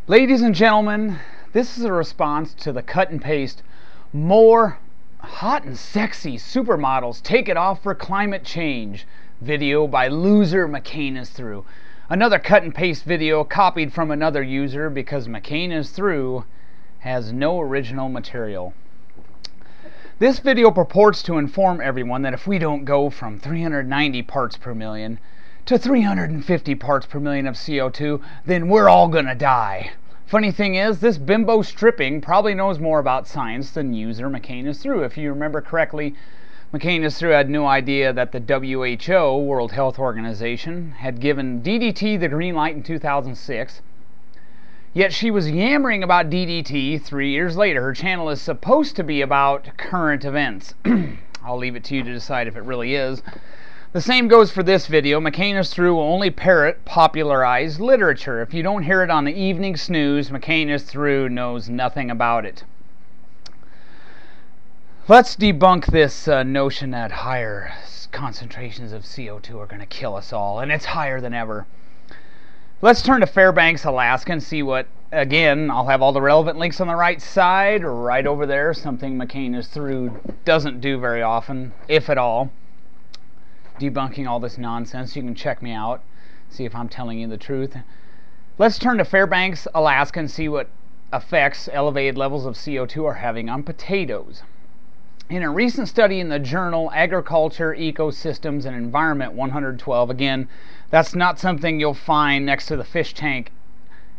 Ladies and gentlemen, this is a response to the cut and paste more hot and sexy supermodels take it off for climate change video by loser mccainisthrough. Another cut and paste video copied from another user because mccainisthrough has no original material. This video purports to inform everyone that if we don't go from 390 parts per million to 350 parts per million of CO2, then we're all gonna die. Funny thing is, this bimbo stripping probably knows more about science than user mccainisthrough. If you remember correctly, mccainisthrough had no idea that the WHO, World Health Organization, had given DDT the green light in 2006. Yet she was yammering about DDT 3 years later. Her channel is supposed to be about current events. I'll leave it to you to decide if it really is. The same goes for this video. mccainisthrough will only parrot popularized literature. If you don't hear it on the evening snooze, mccainisthrough knows nothing about it. Let's debunk this notion that higher concentrations of CO2 are going to kill us all, and it's higher than ever. Let's turn to Fairbanks, Alaska, and see what, again, I'll have all the relevant links on the right side, right over there, something mccainisthrough doesn't do very often, if at all. Debunking all this nonsense. You can check me out, see if I'm telling you the truth. Let's turn to Fairbanks, Alaska, and see what effects elevated levels of CO2 are having on potatoes. In a recent study in the journal Agriculture, Ecosystems, and Environment 112, again, that's not something you'll find next to the fish tank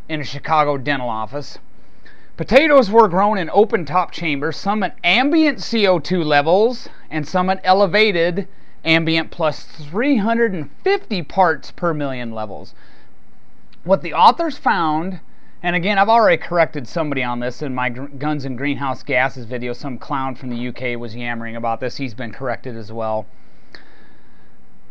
in a Chicago dental office. Potatoes were grown in open-top chambers, some at ambient CO2 levels and some at elevated ambient plus 350 parts per million levels. What the authors found, and again, I've already corrected somebody on this in my Guns and Greenhouse Gases video. Some clown from the UK was yammering about this. He's been corrected as well.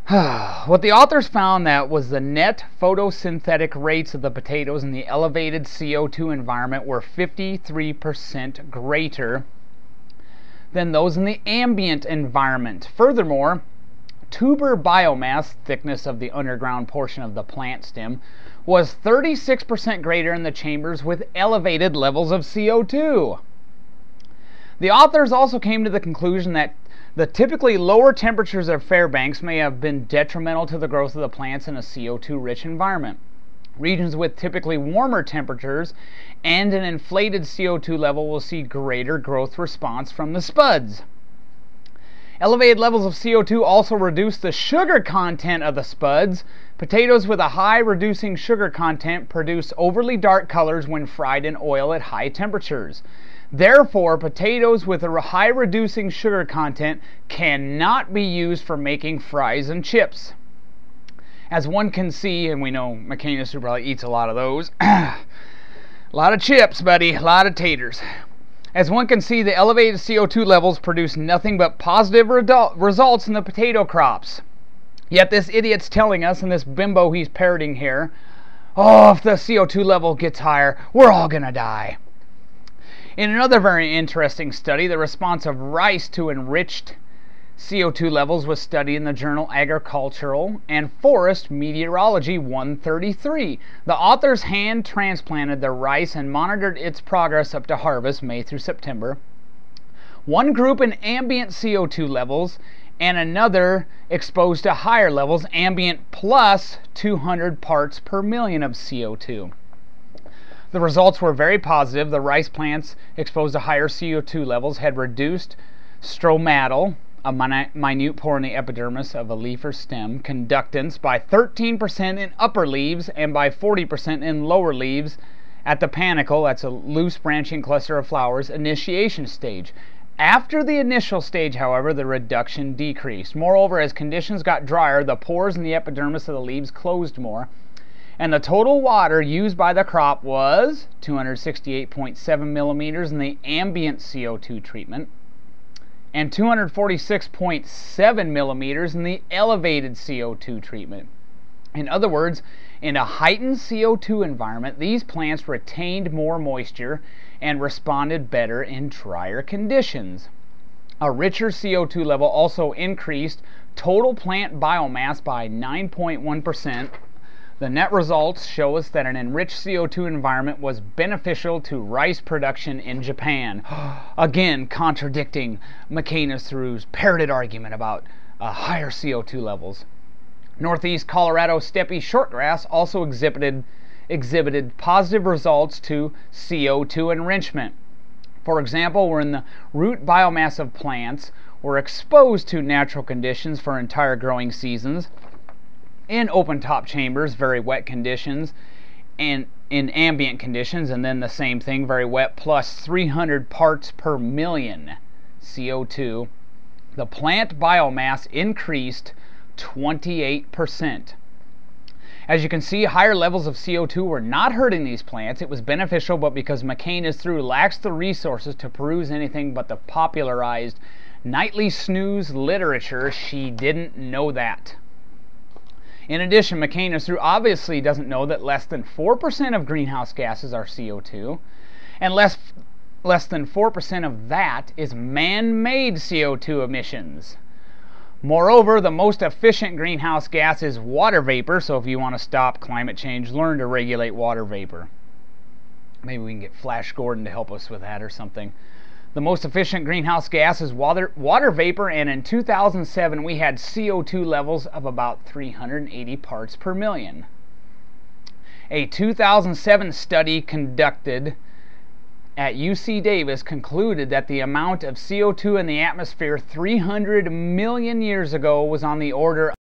What the authors found that was the net photosynthetic rates of the potatoes in the elevated CO2 environment were 53% greater than those in the ambient environment. Furthermore, tuber biomass, thickness of the underground portion of the plant stem, was 36% greater in the chambers with elevated levels of CO2. The authors also came to the conclusion that the typically lower temperatures of Fairbanks may have been detrimental to the growth of the plants in a CO2-rich environment. Regions with typically warmer temperatures and an inflated CO2 level will see greater growth response from the spuds. Elevated levels of CO2 also reduce the sugar content of the spuds. Potatoes with a high reducing sugar content produce overly dark colors when fried in oil at high temperatures. Therefore, potatoes with a high reducing sugar content cannot be used for making fries and chips. As one can see, and we know mccainisthrough probably eats a lot of those, a lot of chips, buddy, a lot of taters. As one can see, the elevated CO2 levels produce nothing but positive results in the potato crops. Yet this idiot's telling us, and this bimbo he's parroting here, oh, if the CO2 level gets higher, we're all gonna die. In another very interesting study, the response of rice to enriched CO2 levels was studied in the journal Agricultural and Forest Meteorology 133. The authors hand transplanted the rice and monitored its progress up to harvest, May through September. One group in ambient CO2 levels and another exposed to higher levels, ambient plus 200 parts per million of CO2. The results were very positive. The rice plants exposed to higher CO2 levels had reduced stromatal, a minute pore in the epidermis of a leaf or stem, conductance by 13% in upper leaves and by 40% in lower leaves at the panicle, that's a loose branching cluster of flowers, initiation stage. After the initial stage, however, the reduction decreased. Moreover, as conditions got drier, the pores in the epidermis of the leaves closed more, and the total water used by the crop was 268.7 millimeters in the ambient CO2 treatment and 246.7 millimeters in the elevated CO2 treatment. In other words, in a heightened CO2 environment, these plants retained more moisture and responded better in drier conditions. A richer CO2 level also increased total plant biomass by 9.1%, The net results show us that an enriched CO2 environment was beneficial to rice production in Japan. Again, contradicting mccainisthrough's parroted argument about higher CO2 levels. Northeast Colorado steppe shortgrass also exhibited positive results to CO2 enrichment. For example, when the root biomass of plants were exposed to natural conditions for entire growing seasons, in open top chambers, very wet conditions, and in ambient conditions, and then the same thing, very wet, plus 300 parts per million CO2, the plant biomass increased 28%. As you can see, higher levels of CO2 were not hurting these plants. It was beneficial, but because mccainisthrough lacks the resources to peruse anything but the popularized nightly snooze literature, she didn't know that. In addition, mccainisthrough obviously doesn't know that less than 4% of greenhouse gases are CO2, and less than 4% of that is man-made CO2 emissions. Moreover, the most efficient greenhouse gas is water vapor, so if you want to stop climate change, learn to regulate water vapor. Maybe we can get Flash Gordon to help us with that or something. The most efficient greenhouse gas is water vapor, and in 2007 we had CO2 levels of about 380 parts per million. A 2007 study conducted at UC Davis concluded that the amount of CO2 in the atmosphere 300 million years ago was on the order